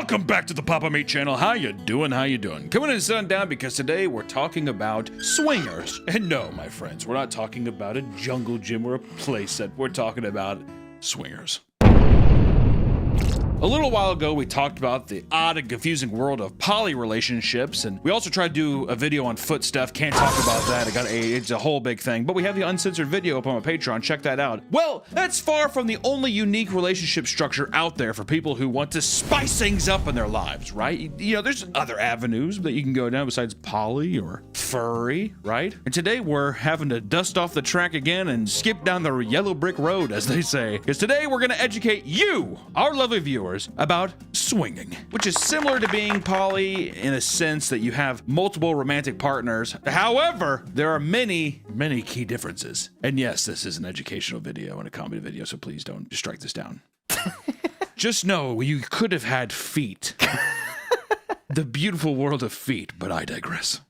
Welcome back to the Papa Meat channel. How you doing? How you doing? Coming in and sitting down because today we're talking about swingers. And no, my friends, we're not talking about a jungle gym or a playset. We're talking about swingers. A little while ago, we talked about the odd and confusing world of poly relationships, and we also tried to do a video on foot stuff. Can't talk about that. It's a whole big thing, but we have the uncensored video up on my Patreon. Check that out. Well, that's far from the only unique relationship structure out there for people who want to spice things up in their lives, right? You know, there's other avenues that you can go down besides poly or furry, right? And today we're having to dust off the track again and skip down the yellow brick road, as they say, because today we're going to educate you, our lovely viewers, about swinging, which is similar to being poly in a sense that you have multiple romantic partners. However, there are many key differences. And yes, this is an educational video and a comedy video, so please don't just strike this down. Just know you could have had feet. The beautiful world of feet, but I digress.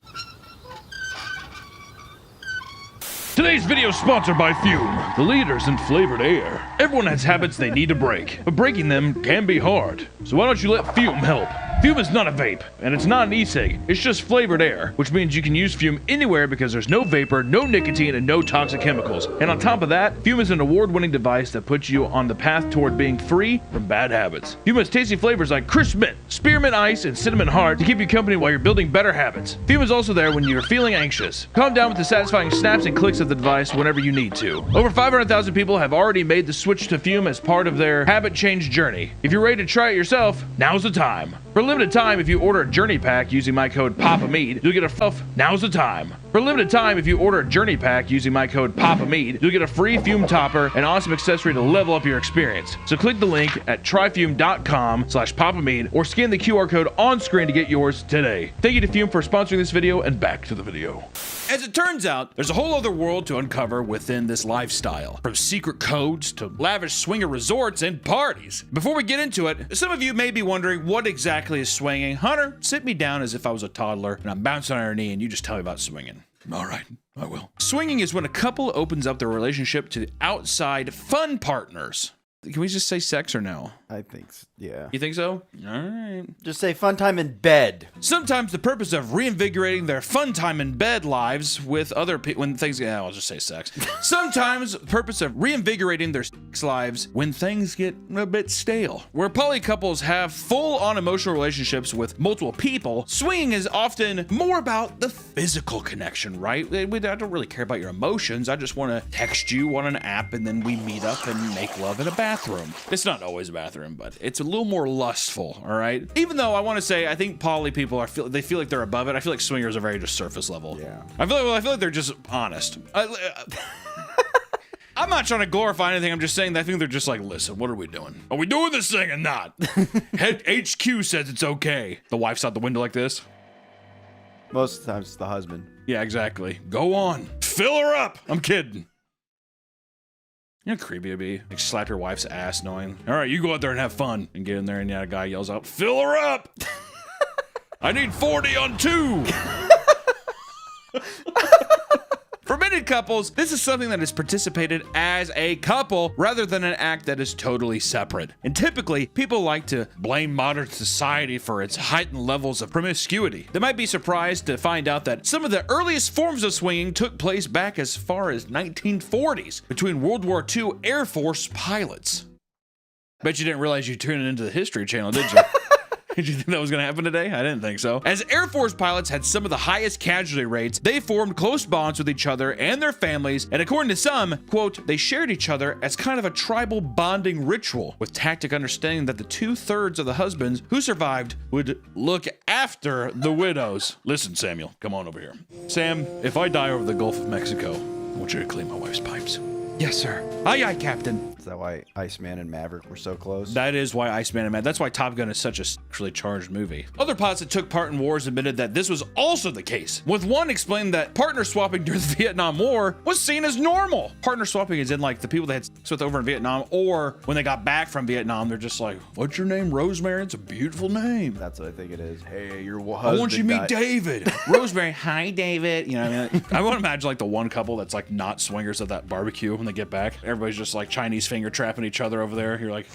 Today's video is sponsored by Fume, the leaders in flavored air. Everyone has habits they need to break, but breaking them can be hard. So why don't you let Fume help? Fume is not a vape, and it's not an e-cig. It's just flavored air, which means you can use Fume anywhere because there's no vapor, no nicotine, and no toxic chemicals. And on top of that, Fume is an award-winning device that puts you on the path toward being free from bad habits. Fume has tasty flavors like crisp mint, spearmint ice, and cinnamon heart to keep you company while you're building better habits. Fume is also there when you're feeling anxious. Calm down with the satisfying snaps and clicks of the device whenever you need to. Over 500,000 people have already made the switch to Fume as part of their habit change journey. If you're ready to try it yourself, now's the time. For a limited time, if you order a Journey Pack using my code PAPAMEAT, you'll get a now's the time. For a limited time, if you order a Journey Pack using my code PAPAMEAT, you'll get a free Fume topper and awesome accessory to level up your experience. So click the link at tryfume.com/PapaMeat or scan the QR code on screen to get yours today. Thank you to Fume for sponsoring this video, and back to the video. As it turns out, there's a whole other world to uncover within this lifestyle, from secret codes to lavish swinger resorts and parties. Before we get into it, some of you may be wondering what exactly is swinging. Hunter, sit me down as if I was a toddler and I'm bouncing on your knee and you just tell me about swinging. All right, I will. Swinging is when a couple opens up their relationship to outside fun partners. Can we just say sex or no? I think so, yeah. You think so? All right. Just say fun time in bed. Sometimes the purpose of reinvigorating their fun time in bed lives with other people when things get, I'll just say sex. Sometimes the purpose of reinvigorating their sex lives when things get a bit stale. Where poly couples have full-on emotional relationships with multiple people, swinging is often more about the physical connection, right? I don't really care about your emotions. I just want to text you on an app and then we meet up and make love in a bathroom. It's not always a bathroom, but it's a little more lustful, all right? Even though I want to say, I think poly people they feel like they're above it. I feel like swingers are very just surface level. Yeah. I feel like they're just honest. I'm not trying to glorify anything. I'm just saying that I think they're just like, listen, what are we doing? Are we doing this thing or not? HQ says it's okay. The wife's out the window like this. Most of the times it's the husband. Yeah, exactly. Go on. Fill her up. I'm kidding. You know how creepy it'd be? Like slap your wife's ass knowing, all right, you go out there and have fun. And get in there and yeah, a guy yells out, fill her up! I need 40 on 2! For many couples, this is something that is participated as a couple rather than an act that is totally separate. And typically, people like to blame modern society for its heightened levels of promiscuity. They might be surprised to find out that some of the earliest forms of swinging took place back as far as 1940s between World War II Air Force pilots. Bet you didn't realize you tuned into the History Channel, did you? Did you think that was going to happen today? I didn't think so. As Air Force pilots had some of the highest casualty rates, they formed close bonds with each other and their families, and according to some, quote, they shared each other as kind of a tribal bonding ritual, with tacit understanding that the 2/3 of the husbands who survived would look after the widows. Listen, Samuel, come on over here. Sam, if I die over the Gulf of Mexico, I want you to clean my wife's pipes. Yes, sir. Aye, aye, Captain. Is that why Iceman and Maverick were so close? That is why Iceman and Maverick. That's why Top Gun is such a sexually charged movie. Other pilots that took part in wars admitted that this was also the case, with one explaining that partner swapping during the Vietnam War was seen as normal. Partner swapping is in like the people they had sex with over in Vietnam, or when they got back from Vietnam, they're just like, what's your name, Rosemary? It's a beautiful name. That's what I think it is. Hey, your husband I want you to meet David. Rosemary, hi, David. You know what I mean? I want to imagine like the one couple that's like not swingers at that barbecue when they get back. Everybody's just like Chinese finger trapping each other over there. You're like,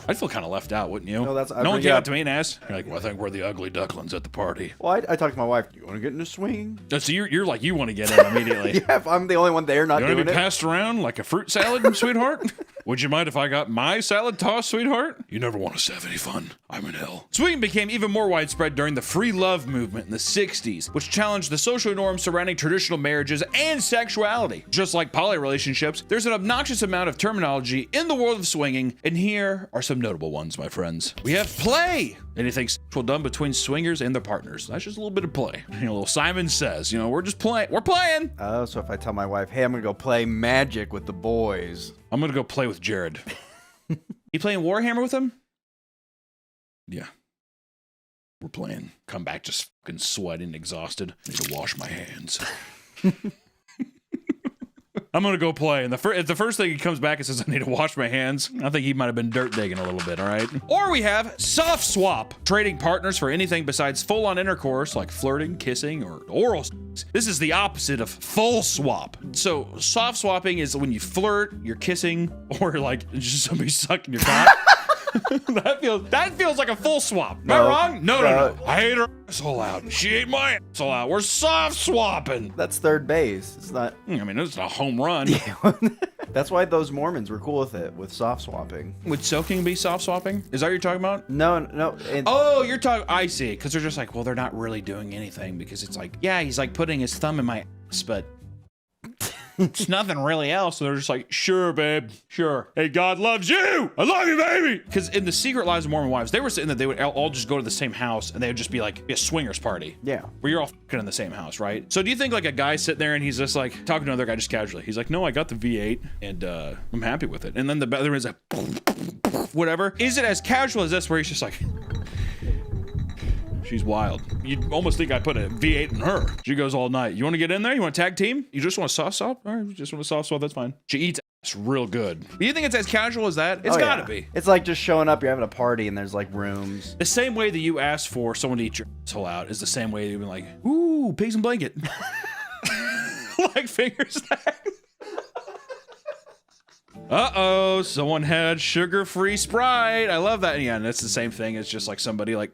I'd feel kind of left out, wouldn't you? No, that's- I no one bring it came up- up to me and asked. You're like, well, I think we're the ugly ducklings at the party. Well, I talked to my wife. Do you want to get into swinging? So you're like, you want to get in immediately. Yeah, if I'm the only one there not You want to doing be it. passed around like a fruit salad, sweetheart? Would you mind if I got my salad tossed, sweetheart? You never want us to have any fun. I'm in hell. Swinging became even more widespread during the free love movement in the 60s, which challenged the social norms surrounding traditional marriages and sexuality. Just like poly relationships, there's an obnoxious amount of terminology in the world of swinging, and here are some notable ones, my friends. We have play. Anything sexual done between swingers and their partners. That's just a little bit of play. You know, little Simon Says, you know, we're just playing. We're playing. Oh, so if I tell my wife, hey, I'm going to go play Magic with the boys. I'm gonna go play with Jared. You playing Warhammer with him? Yeah. We're playing. Come back just fucking sweating, exhausted. Need to wash my hands. I'm gonna go play, and if the first thing he comes back and says I need to wash my hands, I think he might have been dirt digging a little bit, all right? Or we have soft swap, trading partners for anything besides full-on intercourse like flirting, kissing, or oral sex. This is the opposite of full swap. So soft swapping is when you flirt, you're kissing, or like just somebody sucking your cock. that feels like a full swap. Am I wrong? No. I ate her asshole out. She ate my asshole out. We're soft swapping. That's third base. It's not. I mean, it's a home run. That's why those Mormons were cool with it, with soft swapping. Would soaking be soft swapping? Is that what you're talking about? No. Oh, you're talking. I see. Because they're just like, well, they're not really doing anything because it's like, yeah, he's like putting his thumb in my ass, but it's nothing really else. So they're just like, sure, babe, sure. Hey, God loves you. I love you, baby. Because in the Secret Lives of Mormon Wives, they were saying that they would all just go to the same house and they would just be like a swingers party. Yeah. Where you're all fucking in the same house, right? So do you think like a guy sitting there and he's just like talking to another guy just casually? He's like, no, I got the V8 and I'm happy with it. And then the other one's like, whatever. Is it as casual as this where he's just like, she's wild. You'd almost think I put a V8 in her. She goes all night. You want to get in there? You want to tag team? You just want to soft swap? All right, you just want to soft swap? That's fine. She eats ass real good. Do you think it's as casual as that? It's gotta be. It's like just showing up, you're having a party, and there's like rooms. The same way that you ask for someone to eat your asshole out is the same way you've been like, ooh, pigs and blanket. Like finger snacks. Uh-oh, someone had sugar-free Sprite. I love that. Yeah, and it's the same thing. It's just like somebody like,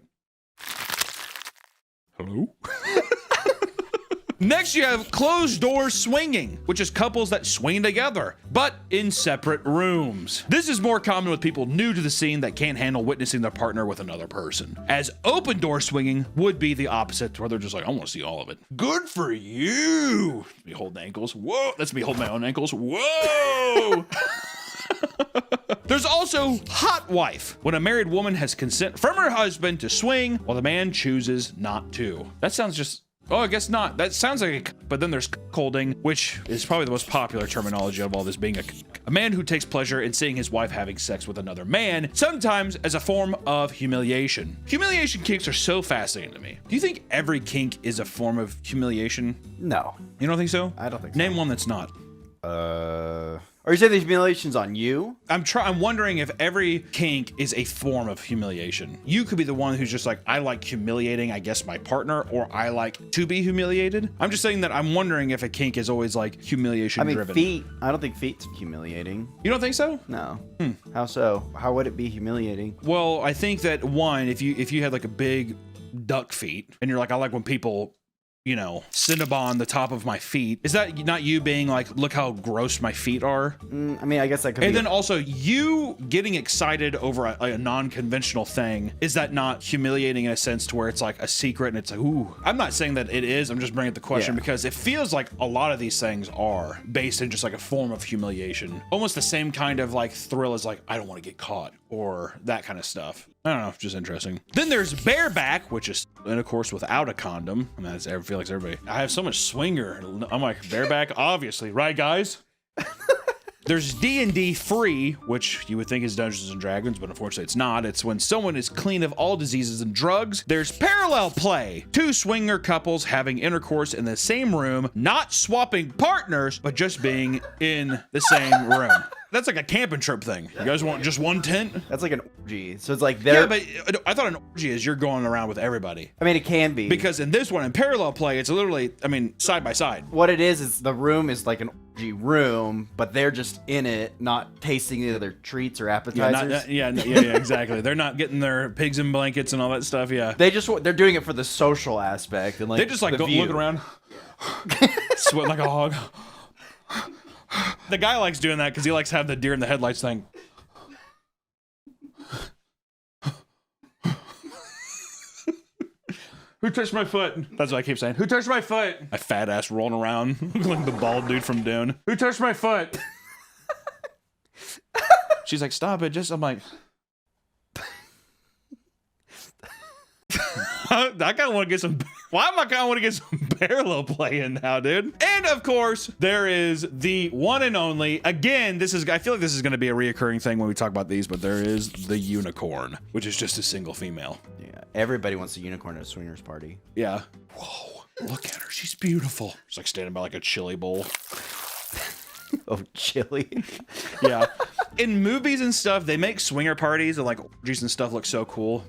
hello? Next, you have closed door swinging, which is couples that swing together, but in separate rooms. This is more common with people new to the scene that can't handle witnessing their partner with another person. As open door swinging would be the opposite, where they're just like, I want to see all of it. Good for you. Me holding ankles. Whoa. That's me holding my own ankles. Whoa. There's also hot wife, when a married woman has consent from her husband to swing while the man chooses not to. That sounds just, oh, I guess not. That sounds like but then there's cuckolding, which is probably the most popular terminology of all this, being a man who takes pleasure in seeing his wife having sex with another man, sometimes as a form of humiliation. Humiliation kinks are so fascinating to me. Do you think every kink is a form of humiliation? No. You don't think so? I don't think so. Name one that's not. Are you saying the humiliation's on you? I'm wondering if every kink is a form of humiliation. You could be the one who's just like, I like humiliating, I guess, my partner, or I like to be humiliated. I'm just saying that I'm wondering if a kink is always like humiliation driven. Feet. I don't think feet's humiliating. You don't think so? No. How so? How would it be humiliating? Well, I think that one, if you had like a big duck feet and you're like, I like when people, you know, Cinnabon the top of my feet. Is that not you being like, look how gross my feet are? I mean, I guess that could And be. then also you getting excited over a non-conventional thing. Is that not humiliating in a sense to where it's like a secret and it's like, ooh. I'm not saying that it is. I'm just bringing up the question because it feels like a lot of these things are based in just like a form of humiliation. Almost the same kind of like thrill as like, I don't want to get caught or that kind of stuff. I don't know, just interesting. Then there's bareback, which is intercourse without a condom. And that's, I feel like everybody, I have so much swinger. I'm like, bareback, obviously, right, guys? There's D&D free, which you would think is Dungeons and Dragons, but unfortunately it's not. It's when someone is clean of all diseases and drugs. There's parallel play, two swinger couples having intercourse in the same room, not swapping partners, but just being in the same room. That's like a camping trip thing. You guys want just one tent? That's like an orgy. So it's like they're. Yeah, but I thought an orgy is you're going around with everybody. I mean, it can be. Because in this one, in parallel play, it's literally, I mean, side by side. What it is the room is like an orgy room, but they're just in it, not tasting any of their treats or Yeah, appetizers. yeah, exactly. They're not getting their pigs in blankets and all that stuff. Yeah, They're doing it for the social aspect and like they just like the go view. looking around, sweating like a hog. The guy likes doing that because he likes having the deer in the headlights thing. Who touched my foot? That's what I keep saying. Who touched my foot? My fat ass rolling around like the bald dude from Dune. Who touched my foot? She's like, stop it. I'm like, I kind of want to get some. Why am I kind of want to get some parallel play in now, dude? And of course, there is the one and only. Again, I feel like this is going to be a reoccurring thing when we talk about these, but there is the unicorn, which is just a single female. Yeah, everybody wants a unicorn at a swingers party. Yeah. Whoa, look at her. She's beautiful. She's like standing by like a chili bowl. Oh, chili. Yeah. In movies and stuff, they make swinger parties and like orgies and stuff look so cool.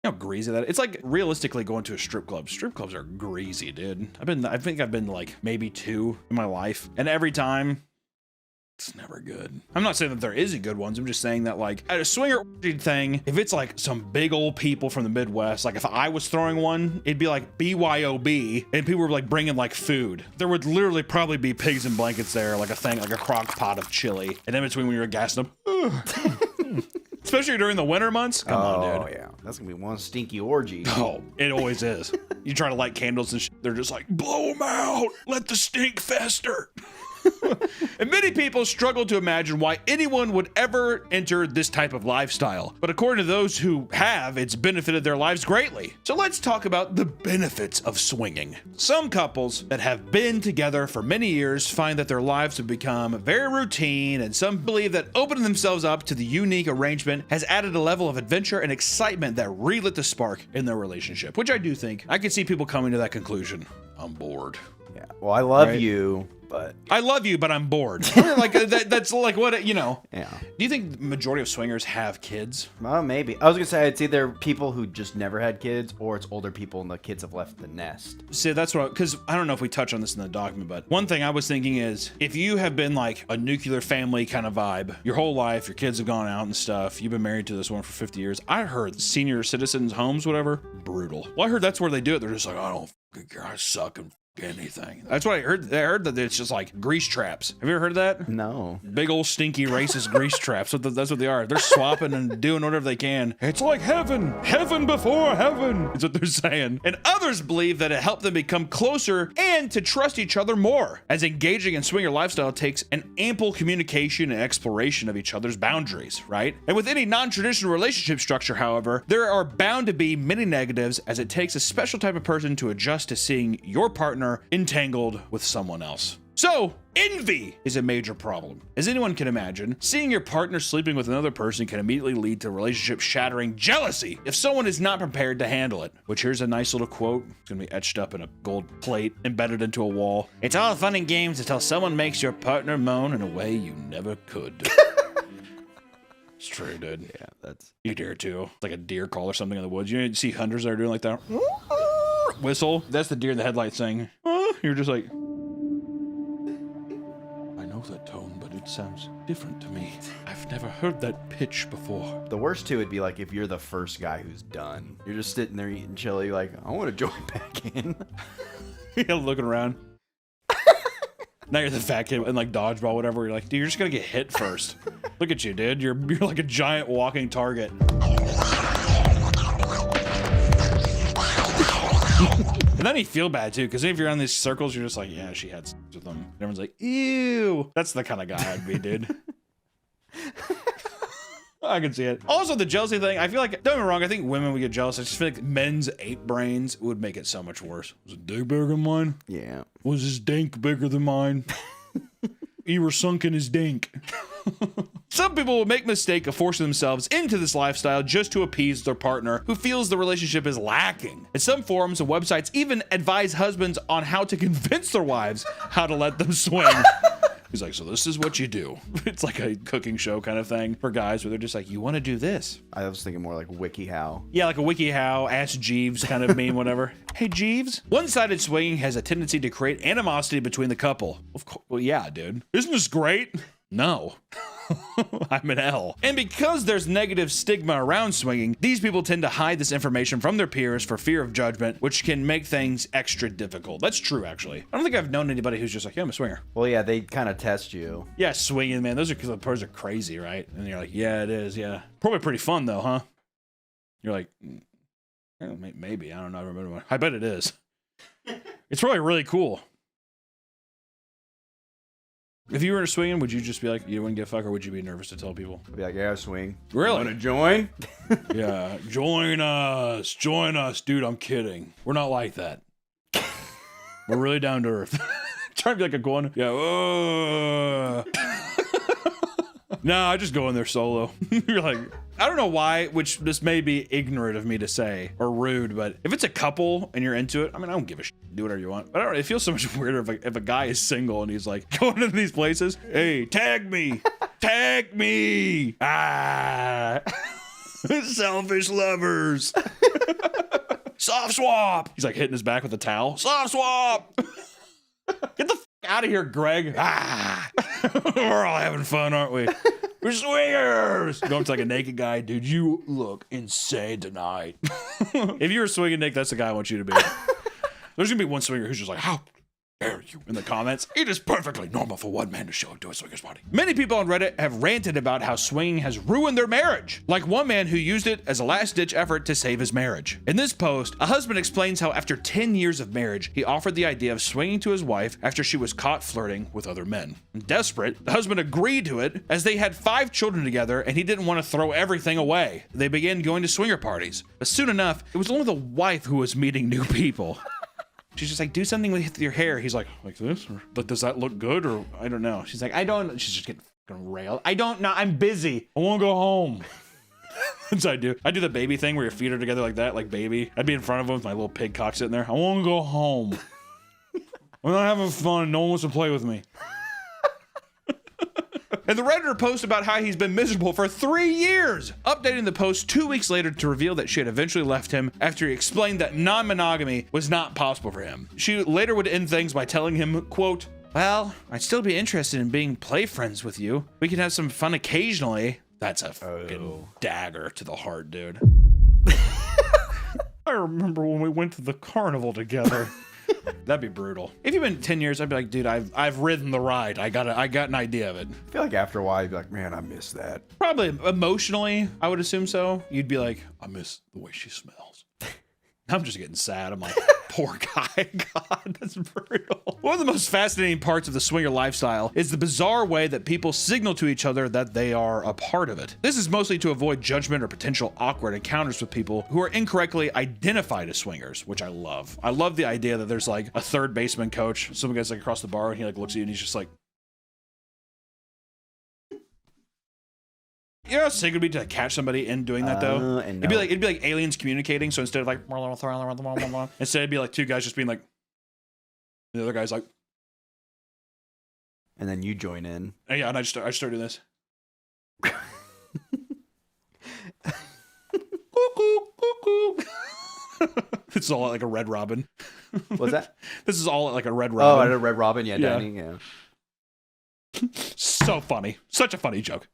You know how greasy that is? It's like realistically going to a strip club. Strip clubs are greasy, dude. I think I've been like maybe 2 in my life. And every time, it's never good. I'm not saying that there isn't good ones. I'm just saying that like at a swinger orgy thing, if it's like some big old people from the Midwest, like if I was throwing one, it'd be like BYOB and people were like bringing like food. There would literally probably be pigs in blankets there, like a thing, like a crock pot of chili. And in between when you're gassing them, especially during the winter months. Come on, dude. Oh, yeah. That's going to be one stinky orgy. Oh, it always is. You try to light candles and they're just like, blow them out. Let the stink fester. And many people struggle to imagine why anyone would ever enter this type of lifestyle. But according to those who have, it's benefited their lives greatly. So let's talk about the benefits of swinging. Some couples that have been together for many years find that their lives have become very routine, and some believe that opening themselves up to the unique arrangement has added a level of adventure and excitement that relit the spark in their relationship, which I do think I could see people coming to that conclusion. I'm bored. Yeah. Well, I love Right. you, but I love you, but I'm bored. Like that's like what, you know. yeah. Do you think the majority of swingers have kids? Well, maybe. I was going to say it's either people who just never had kids or it's older people and the kids have left the nest. See, that's what, because I don't know if we touch on this in the document, but one thing I was thinking is if you have been like a nuclear family kind of vibe your whole life, your kids have gone out and stuff, you've been married to this one for 50 years. I heard senior citizens' homes, whatever, brutal. Well, I heard that's where they do it. They're just like, I don't fucking care. I suck and anything. That's what I heard. I heard that it's just like grease traps. Have you ever heard of that? No. Big old stinky racist grease traps. That's what they are. They're swapping and doing whatever they can. It's like heaven before heaven. Is what they're saying. And others believe that it helped them become closer and to trust each other more, as engaging in swinger lifestyle takes an ample communication and exploration of each other's boundaries, right? And with any non-traditional relationship structure, however, there are bound to be many negatives, as it takes a special type of person to adjust to seeing your partner entangled with someone else. So, envy is a major problem. As anyone can imagine, seeing your partner sleeping with another person can immediately lead to relationship-shattering jealousy if someone is not prepared to handle it. Which, here's a nice little quote. It's gonna be etched up in a gold plate, embedded into a wall. It's all fun and games until someone makes your partner moan in a way you never could. It's true, dude. Yeah, that's... You dare to. It's like a deer call or something in the woods. You see hunters that are doing like that. Whistle. That's the deer in the headlights thing. You're just like, I know that tone, but it sounds different to me. I've never heard that pitch before. The worst too would be like if you're the first guy who's done. You're just sitting there eating chili, like, I want to join back in. You're looking around. Now you're the fat kid in like dodgeball, whatever. You're like, dude, you're just gonna get hit first. Look at you, dude. You're like a giant walking target. And then you feel bad too, because if you're on these circles, you're just like, yeah, she had sex with them. And everyone's like, ew. That's the kind of guy I'd be, dude. I can see it. Also, the jealousy thing, I feel like, don't get me wrong, I think women would get jealous. I just feel like men's ape brains would make it so much worse. Was it dick bigger than mine? Yeah. Was his dink bigger than mine? You were sunk in his dink. Some people will make the mistake of forcing themselves into this lifestyle just to appease their partner who feels the relationship is lacking. And some forums and websites even advise husbands on how to convince their wives how to let them swing. He's like, so this is what you do. It's like a cooking show kind of thing for guys where they're just like, you want to do this. I was thinking more like WikiHow. Yeah, like a WikiHow, Ask Jeeves kind of meme, whatever. Hey, Jeeves. One-sided swinging has a tendency to create animosity between the couple. Of course, well, yeah, dude. Isn't this great? No. I'm an L. And because there's negative stigma around swinging, these people tend to hide this information from their peers for fear of judgment, which can make things extra difficult. That's true, actually. I don't think I've known anybody who's just like, yeah, I'm a swinger. Well, yeah, they kind of test you. Yeah, swinging, man. Those are crazy, right? And you're like, yeah, it is, yeah. Probably pretty fun, though, huh? You're like, maybe. I don't know. I remember. I bet it is. It's probably really cool. If you were swinging, would you just be like, you wouldn't give a fuck, or would you be nervous to tell people? I'd be like, yeah, I swing. Really? Want to join? Yeah, join us. Dude, I'm kidding. We're not like that. We're really down to earth. Trying to be like a going, yeah, no, I just go in there solo. You're like, I don't know why, which this may be ignorant of me to say or rude, but if it's a couple and you're into it, I mean, I don't give a shit. Do whatever you want. But I don't know, it feels so much weirder if a guy is single and he's like going into these places. Hey, tag me. Tag me. Ah. Selfish lovers. Soft swap. He's like hitting his back with a towel. Soft swap. Get the out of here, Greg. Ah. We're all having fun, aren't we? We're swingers. Going to like a naked guy, dude. You look insane tonight. If you were swinging, Nick, that's the guy I want you to be. There's gonna be one swinger who's just like, how dare you, in the comments. It is perfectly normal for one man to show up to a swinger's party. Many people on Reddit have ranted about how swinging has ruined their marriage, like one man who used it as a last-ditch effort to save his marriage. In this post, a husband explains how after 10 years of marriage, he offered the idea of swinging to his wife after she was caught flirting with other men. Desperate, the husband agreed to it as they had 5 children together and he didn't want to throw everything away. They began going to swinger parties, but soon enough, it was only the wife who was meeting new people. She's just like, do something with your hair. He's like this? Or, but does that look good? Or I don't know. She's like, I don't. She's just getting fucking railed. I don't know. I'm busy. I want to go home. That's what I do. I do the baby thing where your feet are together like that, like baby. I'd be in front of him with my little pig cock sitting there. I want to go home. I'm not having fun. No one wants to play with me. And the Redditor posts about how he's been miserable for 3 years, updating the post 2 weeks later to reveal that she had eventually left him after he explained that non-monogamy was not possible for him. She later would end things by telling him, quote, well, I'd still be interested in being play friends with you. We can have some fun occasionally. That's a fucking dagger to the heart, dude. I remember when we went to the carnival together. That'd be brutal. If you've been 10 years, I'd be like, dude, I've ridden the ride. I got an idea of it. I feel like after a while, you'd be like, man, I miss that. Probably emotionally, I would assume so. You'd be like, I miss the way she smells. I'm just getting sad. I'm like, poor guy. God, that's brutal. One of the most fascinating parts of the swinger lifestyle is the bizarre way that people signal to each other that they are a part of it. This is mostly to avoid judgment or potential awkward encounters with people who are incorrectly identified as swingers, which I love. I love the idea that there's like a third baseman coach. Some guy's like across the bar and he like looks at you and he's just like, you know how sick it would be to catch somebody in doing that though? It'd be like aliens communicating. So instead of like, instead it'd be like 2 guys just being like, the other guy's like, and then you join in. And yeah, and I start doing this. This is all like a Red Robin. What's that? This is all like a Red Robin. Oh, a Red Robin, yeah, dining, yeah. So funny. Such a funny joke.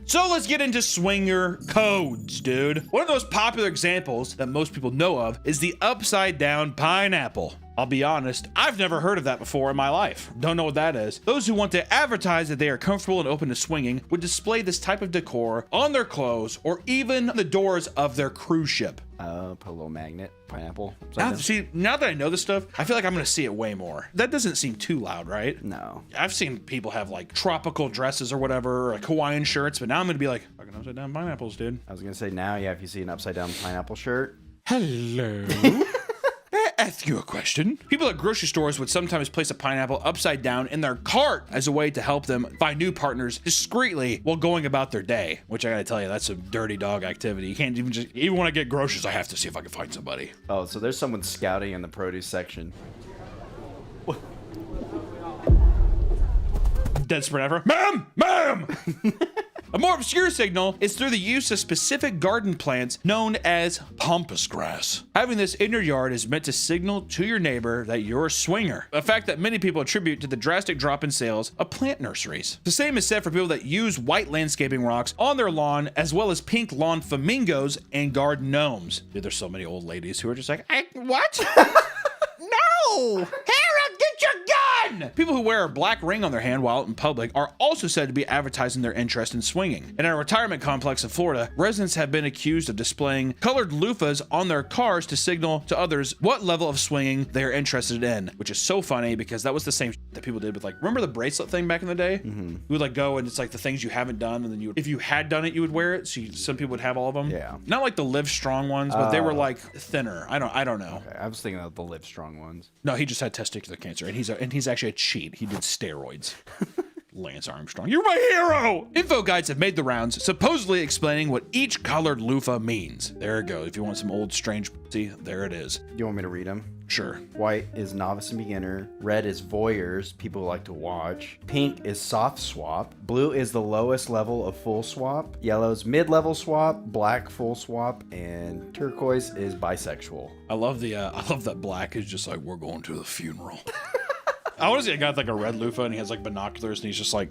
So let's get into swinger codes, dude. One of the most popular examples that most people know of is the upside down pineapple. I'll be honest, I've never heard of that before in my life. Don't know what that is. Those who want to advertise that they are comfortable and open to swinging would display this type of decor on their clothes or even the doors of their cruise ship. Put a little magnet, pineapple. Now that I know this stuff, I feel like I'm gonna see it way more. That doesn't seem too loud, right? No. I've seen people have like tropical dresses or whatever, or like Hawaiian shirts, but now I'm gonna be like, fucking upside down pineapples, dude. I was gonna say now, yeah, if you see an upside down pineapple shirt. Hello. Ask you a question. People at grocery stores would sometimes place a pineapple upside down in their cart as a way to help them find new partners discreetly while going about their day, which I gotta tell you, that's some dirty dog activity. You can't even when I get groceries, I have to see if I can find somebody. Oh, so there's someone scouting in the produce section. Desperate effort. Ma'am! Ma'am! A more obscure signal is through the use of specific garden plants known as pampas grass. Having this in your yard is meant to signal to your neighbor that you're a swinger, a fact that many people attribute to the drastic drop in sales of plant nurseries. The same is said for people that use white landscaping rocks on their lawn, as well as pink lawn flamingos and garden gnomes. Dude, there's so many old ladies who are just like, what? No! Harold, get your gun! People who wear a black ring on their hand while out in public are also said to be advertising their interest in swinging. In a retirement complex in Florida, residents have been accused of displaying colored loofahs on their cars to signal to others what level of swinging they're interested in, which is so funny because that was the same that people did with, like, remember the bracelet thing back in the day? You would like go and it's like the things you haven't done, and then if you had done it, you would wear it. So some people would have all of them. Yeah. Not like the Live Strong ones, but they were like thinner. I don't know. Okay, I was thinking of the Live Strong ones. No, he just had testicular cancer, and he's actually a cheat. He did steroids. Lance Armstrong, you're my hero! Info guides have made the rounds, supposedly explaining what each colored loofah means. There it goes. If you want some old strange pussy, there it is. You want me to read them? Sure. White is novice and beginner. Red is voyeurs, people who like to watch. Pink is soft swap. Blue is the lowest level of full swap. Yellow's mid-level swap. Black full swap. And turquoise is bisexual. I love that black is just like, we're going to the funeral. I want to see a guy with like a red loofah and he has like binoculars and he's just like,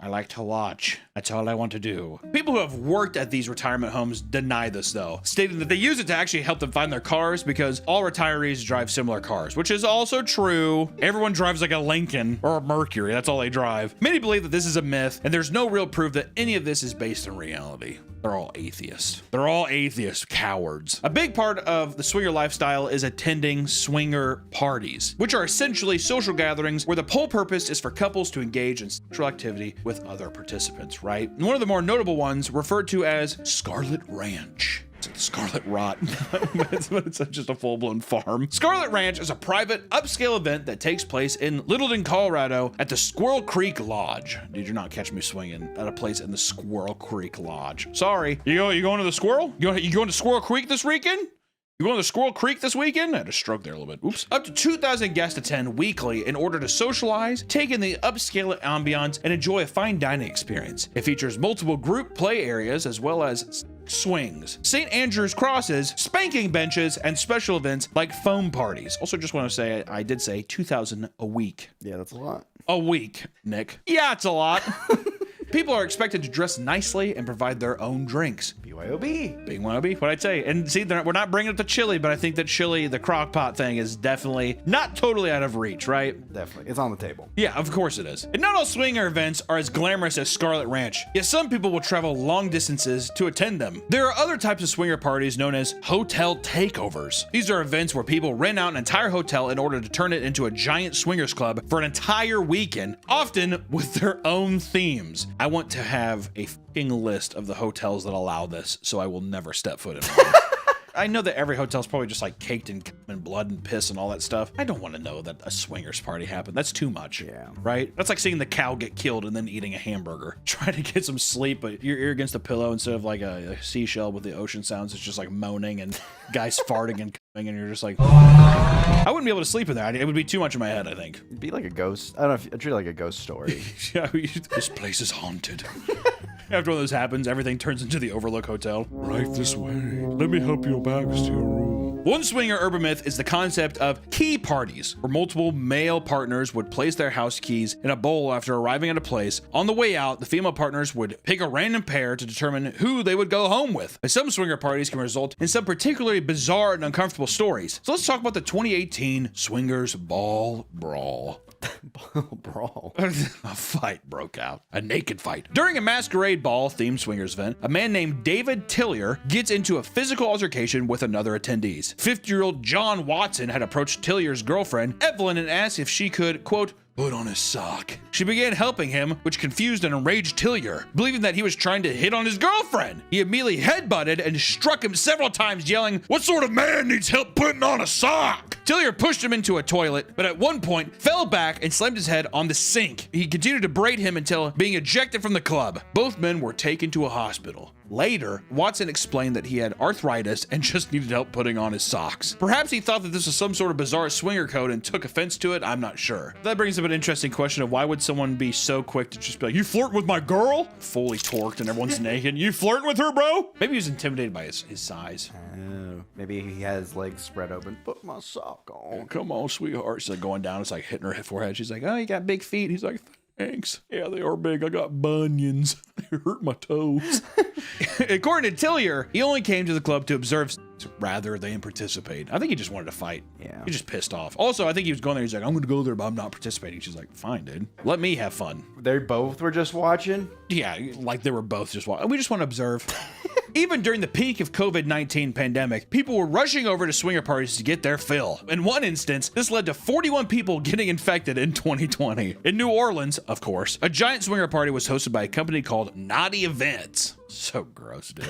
I like to watch. That's all I want to do. People who have worked at these retirement homes deny this though, stating that they use it to actually help them find their cars because all retirees drive similar cars, which is also true. Everyone drives like a Lincoln or a Mercury. That's all they drive. Many believe that this is a myth and there's no real proof that any of this is based in reality. They're all atheists. They're all atheist cowards. A big part of the swinger lifestyle is attending swinger parties, which are essentially social gatherings where the whole purpose is for couples to engage in sexual activity with other participants, right? And one of the more notable ones referred to as Scarlet Ranch. It's like Scarlet Rot, but it's just a full-blown farm. Scarlet Ranch is a private, upscale event that takes place in Littleton, Colorado at the Squirrel Creek Lodge. Dude, you're not catching me swinging at a place in the Squirrel Creek Lodge. Sorry. You going to the Squirrel? You going to Squirrel Creek this weekend? You going to Squirrel Creek this weekend? I had a stroke there a little bit. Oops. Up to 2,000 guests attend weekly in order to socialize, take in the upscale ambiance, and enjoy a fine dining experience. It features multiple group play areas as well as swings, St. Andrew's crosses, spanking benches, and special events like foam parties. Also, just want to say, I did say 2,000 a week. Yeah, that's a lot. A week, Nick. Yeah, it's a lot. People are expected to dress nicely and provide their own drinks. BYOB. Being one OB, what I'd say. And see, we're not bringing up the chili, but I think that chili, the crock pot thing, is definitely not totally out of reach, right? Definitely. It's on the table. Yeah, of course it is. And not all swinger events are as glamorous as Scarlet Ranch, yet some people will travel long distances to attend them. There are other types of swinger parties known as hotel takeovers. These are events where people rent out an entire hotel in order to turn it into a giant swingers club for an entire weekend, often with their own themes. I want to have a fucking list of the hotels that allow this, so I will never step foot in one. I know that every hotel's probably just like caked in blood and piss and all that stuff. I don't want to know that a swingers party happened. That's too much. Yeah. Right? That's like seeing the cow get killed and then eating a hamburger. Trying to get some sleep, but your ear against the pillow instead of like a seashell with the ocean sounds, it's just like moaning and guys farting and coming, and you're just like, I wouldn't be able to sleep in there. It would be too much in my head, I think. It'd be like a ghost. I don't know if I treat it like a ghost story. Yeah, this place is haunted. After one of those happens, everything turns into the Overlook Hotel. Right this way. Let me help you back to your room. One swinger urban myth is the concept of key parties, where multiple male partners would place their house keys in a bowl after arriving at a place. On the way out, the female partners would pick a random pair to determine who they would go home with. And some swinger parties can result in some particularly bizarre and uncomfortable stories. So let's talk about the 2018 Swingers Ball Brawl. Brawl. A fight broke out. A naked fight. During a masquerade ball themed swingers event, a man named David Tillier gets into a physical altercation with another attendees. 50-year-old John Watson had approached Tillier's girlfriend, Evelyn, and asked if she could, quote, put on his sock. She began helping him, which confused and enraged Tillier, believing that he was trying to hit on his girlfriend. He immediately headbutted and struck him several times, yelling, "What sort of man needs help putting on a sock?" Tillier pushed him into a toilet, but at one point fell back and slammed his head on the sink. He continued to berate him until being ejected from the club. Both men were taken to a hospital. Later, Watson explained that he had arthritis and just needed help putting on his socks. Perhaps he thought that this was some sort of bizarre swinger code and took offense to it. I'm not sure. That brings up an interesting question of why would someone be so quick to just be like, you flirting with my girl? Fully torqued and everyone's naked. You flirting with her, bro? Maybe he was intimidated by his size. Oh, maybe he has legs spread open. Put my sock on. Come on, sweetheart. She's like going down. It's like hitting her forehead. She's like, oh, you got big feet. He's like, thanks. Yeah, they are big. I got bunions. They hurt my toes. According to Tillier, he only came to the club to observe rather than participate. I think he just wanted to fight. Yeah. He just pissed off. Also, I think he was going there. He's like, I'm going to go there, but I'm not participating. She's like, fine, dude. Let me have fun. They both were just watching? Yeah, like they were both just watching. We just want to observe. Even during the peak of COVID-19 pandemic, people were rushing over to swinger parties to get their fill. In one instance, this led to 41 people getting infected in 2020. In New Orleans, of course, a giant swinger party was hosted by a company called Naughty Events. So gross, dude.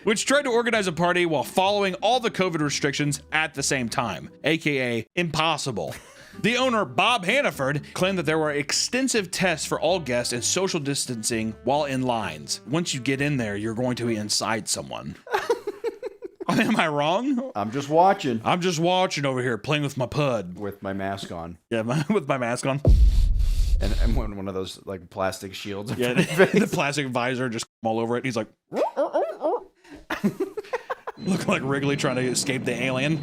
Which tried to organize a party while following all the COVID restrictions at the same time, aka impossible. The owner, Bob Hannaford, claimed that there were extensive tests for all guests and social distancing while in lines. Once you get in there, you're going to be inside someone. Am I wrong? I'm just watching. I'm just watching over here, playing with my pud. With my mask on. Yeah, with my mask on. And one of those like plastic shields. Yeah, the plastic visor just all over it. He's like, looking like Wrigley trying to escape the alien.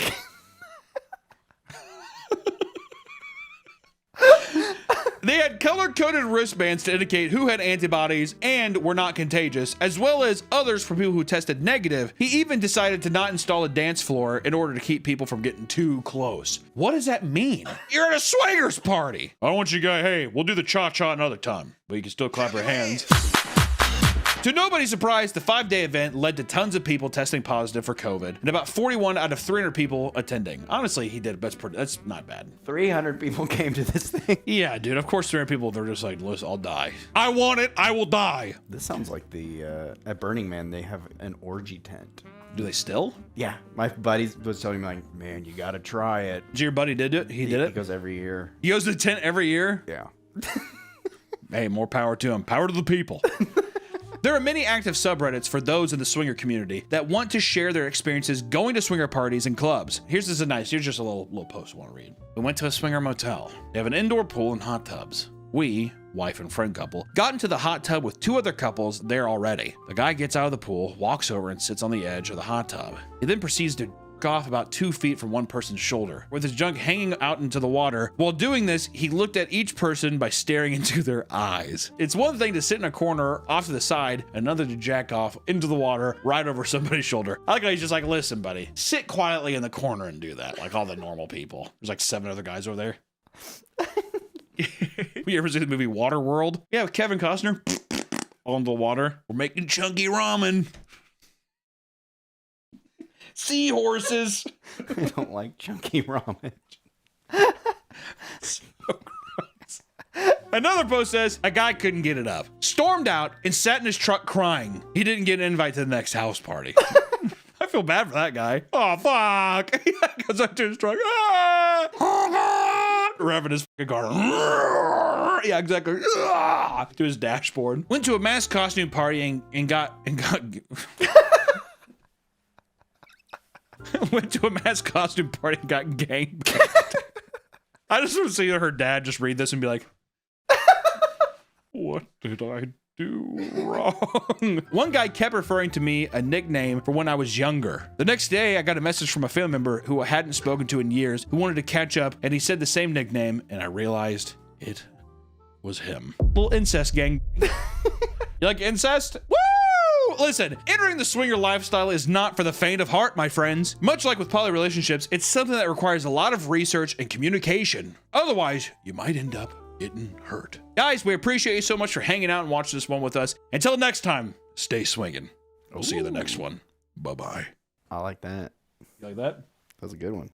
They had color-coded wristbands to indicate who had antibodies and were not contagious, as well as others for people who tested negative. He even decided to not install a dance floor in order to keep people from getting too close. What does that mean? You're at a swingers party. I don't want you guys, hey, we'll do the cha-cha another time, but you can still clap your hands. To nobody's surprise, the 5-day event led to tons of people testing positive for COVID, and about 41 out of 300 people attending. Honestly, he did. That's not bad. 300 people came to this thing. Yeah, dude. Of course, 300 people. They're just like, listen, I'll die. I want it. I will die. This sounds like the at Burning Man they have an orgy tent. Do they still? Yeah, my buddy was telling me like, man, you got to try it. Did your buddy did it? He did it. He goes every year. He goes to the tent every year. Yeah. Hey, more power to him. Power to the people. There are many active subreddits for those in the swinger community that want to share their experiences going to swinger parties and clubs. Here's just a little post I want to read. We went to a swinger motel. They have an indoor pool and hot tubs. We, wife and friend couple, got into the hot tub with 2 other couples there already. The guy gets out of the pool, walks over and sits on the edge of the hot tub. He then proceeds to off about 2 feet from one person's shoulder, with his junk hanging out into the water. While doing this, he looked at each person by staring into their eyes. It's one thing to sit in a corner off to the side, another to jack off into the water right over somebody's shoulder. I like how he's just like, listen, buddy, sit quietly in the corner and do that, like all the normal people. There's like 7 other guys over there. You ever see the movie Waterworld? Yeah, with Kevin Costner. On the water. We're making chunky ramen. Seahorses. I don't like chunky ramen. So gross. Another post says a guy couldn't get it up, stormed out, and sat in his truck crying. He didn't get an invite to the next house party. I feel bad for that guy. Oh, fuck. He goes up to his truck. Revving his fucking car. Yeah, exactly. To his dashboard. Went to a mass costume party and got went to a mass costume party and got gangbanged. I just want to see her dad just read this and be like, what did I do wrong? One guy kept referring to me a nickname for when I was younger. The next day, I got a message from a family member who I hadn't spoken to in years, who wanted to catch up, and he said the same nickname, and I realized it was him. Little incest gang. You like incest? Woo! Listen, entering the swinger lifestyle is not for the faint of heart, my friends. Much like with poly relationships, it's something that requires a lot of research and communication. Otherwise, you might end up getting hurt. Guys, we appreciate you so much for hanging out and watching this one with us. Until next time, stay swinging. We'll see you in the next one. Bye-bye. I like that. You like that? That's a good one.